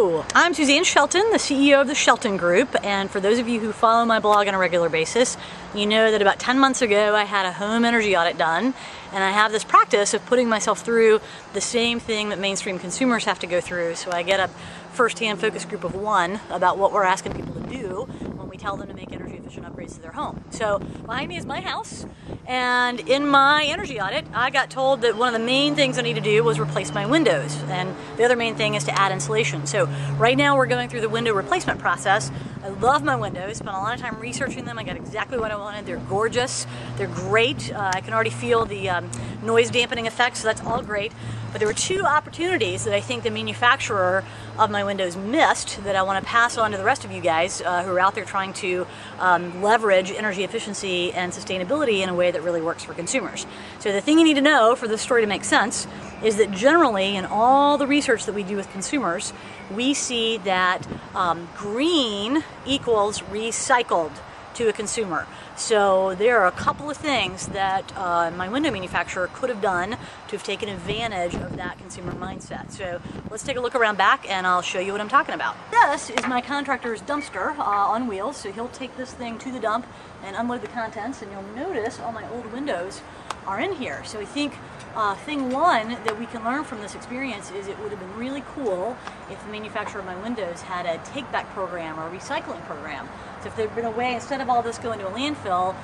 Hello, I'm Suzanne Shelton, the CEO of the Shelton Group, and for those of you who follow my blog on a regular basis, you know that about 10 months ago I had a home energy audit done, and I have this practice of putting myself through the same thing that mainstream consumers have to go through, so I get a first-hand focus group of one about what we're asking people to do when we tell them to make energy efficient upgrades to their home. So behind me is my house, and in my energy audit I got told that one of the main things I need to do was replace my windows, and the other main thing is to add insulation. So right now we're going through the window replacement process. I love my windows, spent a lot of time researching them. I got exactly what I wanted. They're gorgeous, they're great. I can already feel the noise dampening effect, so that's all great. But there were two opportunities that I think the manufacturer of my windows missed that I want to pass on to the rest of you guys who are out there trying to leverage energy efficiency and sustainability in a way that really works for consumers. So the thing you need to know for this story to make sense is that generally in all the research that we do with consumers, we see that green equals recycled to a consumer. So there are a couple of things that my window manufacturer could have done to have taken advantage of that consumer mindset. So let's take a look around back and I'll show you what I'm talking about. This is my contractor's dumpster on wheels, so he'll take this thing to the dump and unload the contents, and you'll notice all my old windows are in here. So I think thing one that we can learn from this experience is it would have been really cool if the manufacturer of my windows had a take-back program or a recycling program. So if there'd been a way, instead of all this going to a landfill,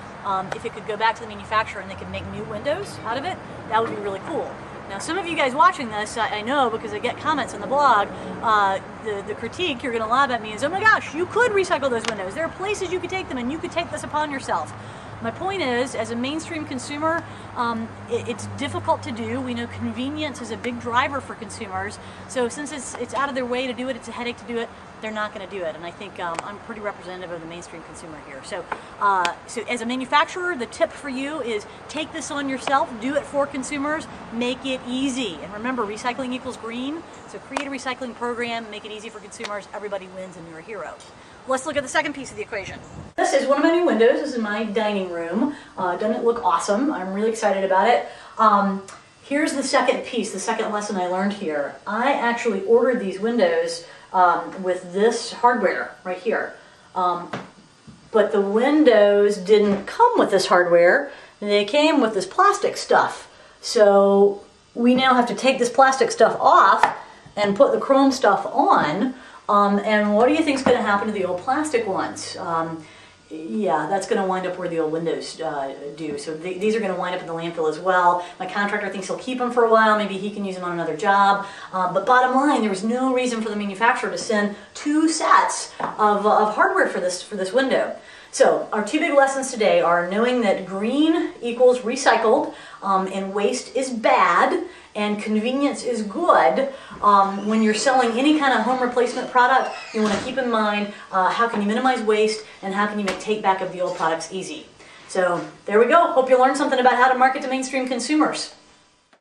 if it could go back to the manufacturer and they could make new windows out of it, that would be really cool. Now some of you guys watching this, I know because I get comments on the blog, the critique you're going to lob at me is, oh my gosh, you could recycle those windows. There are places you could take them and you could take this upon yourself. My point is, as a mainstream consumer, it's difficult to do. We know convenience is a big driver for consumers. So since it's out of their way to do it, it's a headache to do it, they're not going to do it. And I think I'm pretty representative of the mainstream consumer here. So, so as a manufacturer, the tip for you is take this on yourself, do it for consumers, make it easy. And remember, recycling equals green. So create a recycling program, make it easy for consumers, everybody wins and you're a hero. Let's look at the second piece of the equation. This is one of my new windows. This is my dining room. Doesn't it look awesome? I'm really excited about it. Here's the second piece, the second lesson I learned here. I actually ordered these windows with this hardware right here. But the windows didn't come with this hardware. They came with this plastic stuff. So we now have to take this plastic stuff off and put the chrome stuff on. And what do you think is going to happen to the old plastic ones? Yeah, that's going to wind up where the old windows do. So these are going to wind up in the landfill as well. My contractor thinks he'll keep them for a while. Maybe he can use them on another job. But bottom line, there was no reason for the manufacturer to send two sets of hardware for this window. So our two big lessons today are knowing that green equals recycled, and waste is bad, and convenience is good. When you're selling any kind of home replacement product, you want to keep in mind how can you minimize waste and how can you make take back of the old products easy. So there we go. Hope you learned something about how to market to mainstream consumers.